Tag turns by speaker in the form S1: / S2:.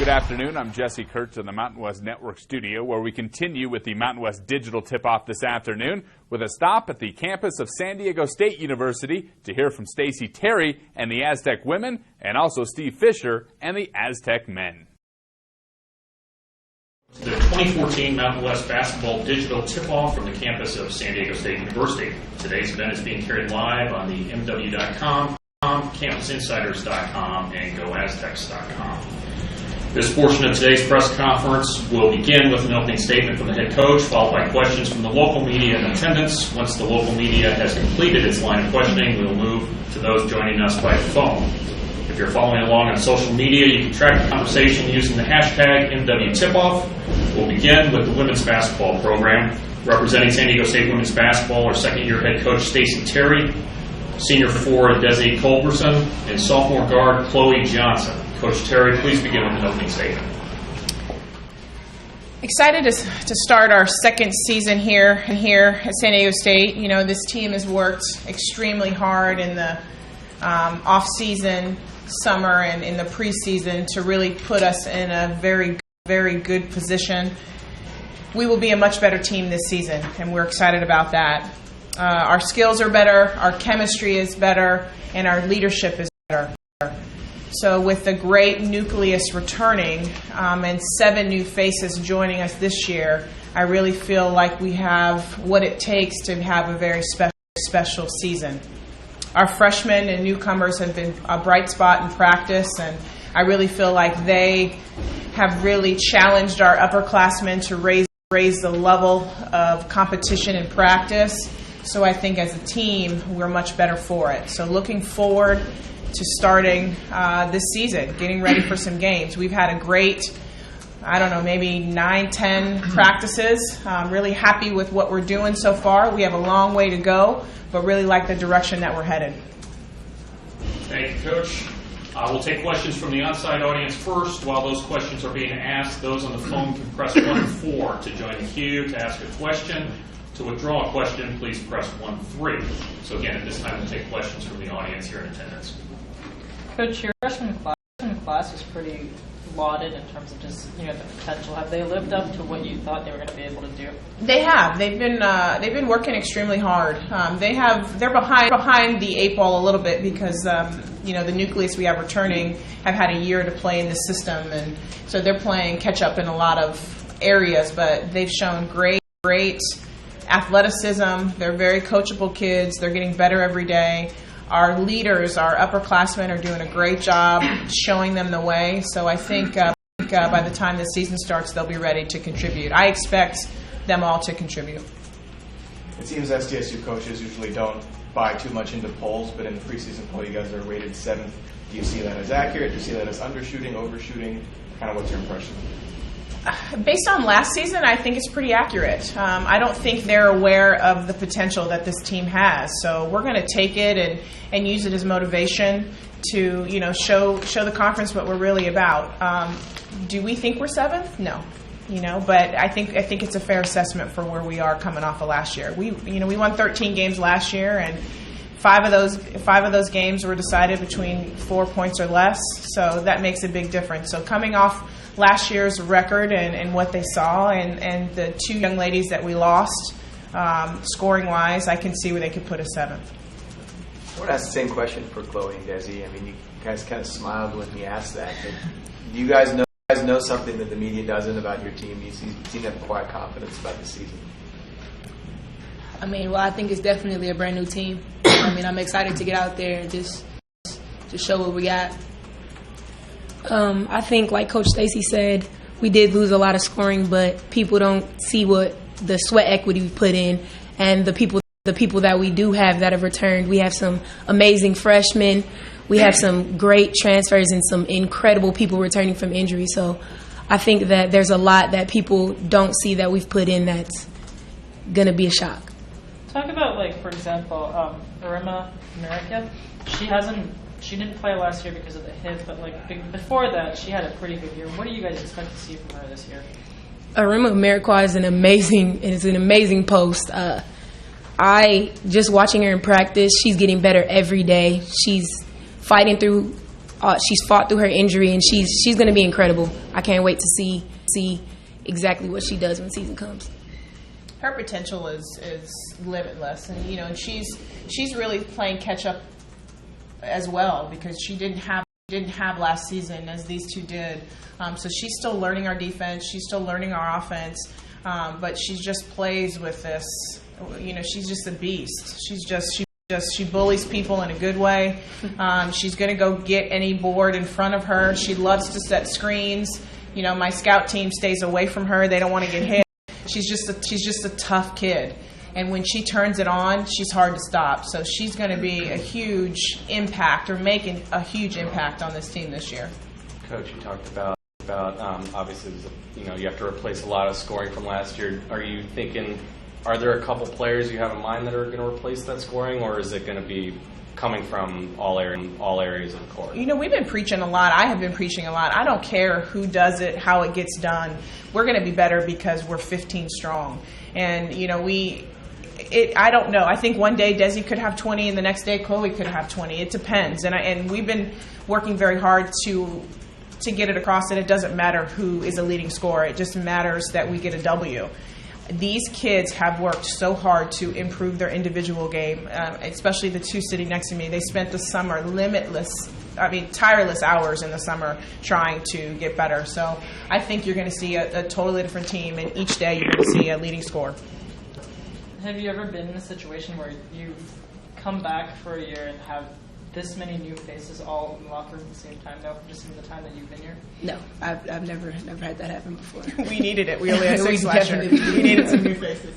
S1: Good afternoon. I'm Jesse Kurtz in the Mountain West Network studio, where we continue with the Mountain West Digital Tip-Off this afternoon with a stop at the campus of San Diego State University to hear from Stacey Terry and the Aztec women, and also Steve Fisher and the Aztec men.
S2: The 2014 Mountain West Basketball Digital Tip-Off from the campus of San Diego State University. Today's event is being carried live on the MW.com, CampusInsiders.com, and GoAztecs.com. This portion of today's press conference will begin with an opening statement from the head coach, followed by questions from the local media in attendance. Once the local media has completed its line of questioning, we will move to those joining us by phone. If you're following along on social media, you can track the conversation using the hashtag MWTipoff. We'll begin with the women's basketball program. Representing San Diego State women's basketball are second-year head coach Stacey Terry, senior forward Desi Culberson, and sophomore guard Chloe Johnson. Coach Terry, please begin with an opening statement.
S3: Excited to start our second season here at San Diego State. You know, this team has worked extremely hard in the off-season, summer, and in the preseason to really put us in a very, very good position. We will be a much better team this season, and we're excited about that. Our skills are better, our chemistry is better, and our leadership is better. So with the great nucleus returning and 7 new faces joining us this year, I really feel like we have what it takes to have a very special season. Our freshmen and newcomers have been a bright spot in practice, and I really feel like they have really challenged our upperclassmen to raise the level of competition in practice. So I think as a team, we're much better for it. So looking forward to starting this season, getting ready for some games. We've had a great, maybe 9-10 practices. Really happy with what we're doing so far. We have a long way to go, but really like the direction that we're headed.
S2: Thank you, Coach. We'll take questions from the onside audience first. While those questions are being asked, those on the phone can press 1-4 to join the queue to ask a question. To withdraw a question, please press 1-3. So again, at this time, we'll take questions from the audience here in attendance.
S4: Coach, your freshman class is pretty lauded in terms of just the potential. Have they lived up to what you thought they were going to be able to do?
S3: They have. They've been working extremely hard. They're behind the 8 ball a little bit because the nucleus we have returning have had a year to play in the system, and so they're playing catch up in a lot of areas. But they've shown great athleticism. They're very coachable kids. They're getting better every day. Our leaders, our upperclassmen, are doing a great job showing them the way. So I think by the time the season starts, they'll be ready to contribute. I expect them all to contribute.
S5: It seems SDSU coaches usually don't buy too much into polls, but in the preseason poll, you guys are rated 7th. Do you see that as accurate? Do you see that as undershooting, overshooting? Kind of what's your impression?
S3: Based on last season, I think it's pretty accurate. I don't think they're aware of the potential that this team has. So we're going to take it and use it as motivation to show the conference what we're really about. Do we think we're 7th? No. But I think it's a fair assessment for where we are coming off of last year. We won 13 games last year, and 5 of those games were decided between 4 points or less. So that makes a big difference. So coming off last year's record and what they saw, and the 2 young ladies that we lost, scoring-wise, I can see where they could put us 7th.
S6: I want to ask the same question for Chloe and Desi. I mean, you guys kind of smiled when you asked that. But do you guys know something that the media doesn't about your team? You seem to have quiet confidence about the season.
S7: I think it's definitely a brand new team. I'm excited to get out there and just to show what we got. I think, like Coach Stacey said, we did lose a lot of scoring, but people don't see what the sweat equity we put in, and the people that we do have that have returned. We have some amazing freshmen. We have some great transfers and some incredible people returning from injury. So I think that there's a lot that people don't see that we've put in that's going to be a shock.
S4: Talk about, for example, Arima America. She didn't play last year because of the hip, but before that, she had a pretty good year. What do you guys expect to see from her this year?
S7: Arima America is an amazing post. I just watching her in practice, she's getting better every day. She's fighting through she's fought through her injury, and she's going to be incredible. I can't wait to see exactly what she does when the season comes.
S3: Her potential is limitless, and and she's really playing catch up as well, because she didn't have last season as these two did. So she's still learning our defense. She's still learning our offense, but she just plays with this. She's just a beast. She bullies people in a good way. She's going to go get any board in front of her. She loves to set screens. My scout team stays away from her. They don't want to get hit. She's just a tough kid. And when she turns it on, she's hard to stop. So she's going to be a huge impact, or making a huge impact on this team this year.
S8: Coach, you talked about obviously, you have to replace a lot of scoring from last year. Are you thinking, are there a couple players you have in mind that are going to replace that scoring, or is it going to be coming from all areas of the court?
S3: We've been preaching a lot. I have been preaching a lot. I don't care who does it, how it gets done. We're going to be better because we're 15 strong. And, I don't know. I think one day Desi could have 20, and the next day Chloe could have 20. It depends. And we've been working very hard to get it across that it doesn't matter who is a leading scorer. It just matters that we get a W. These kids have worked so hard to improve their individual game, especially the two sitting next to me. They spent the summer tireless hours in the summer trying to get better. So I think you're going to see a totally different team, and each day you're going to see a leading scorer.
S4: Have you ever been in a situation where you've come back for a year and have this many new faces all in the locker room at the same time, though, just in the time that you've been here?
S7: No, I've never had that happen before.
S3: We needed it. We only had 6 last year. We needed some new faces.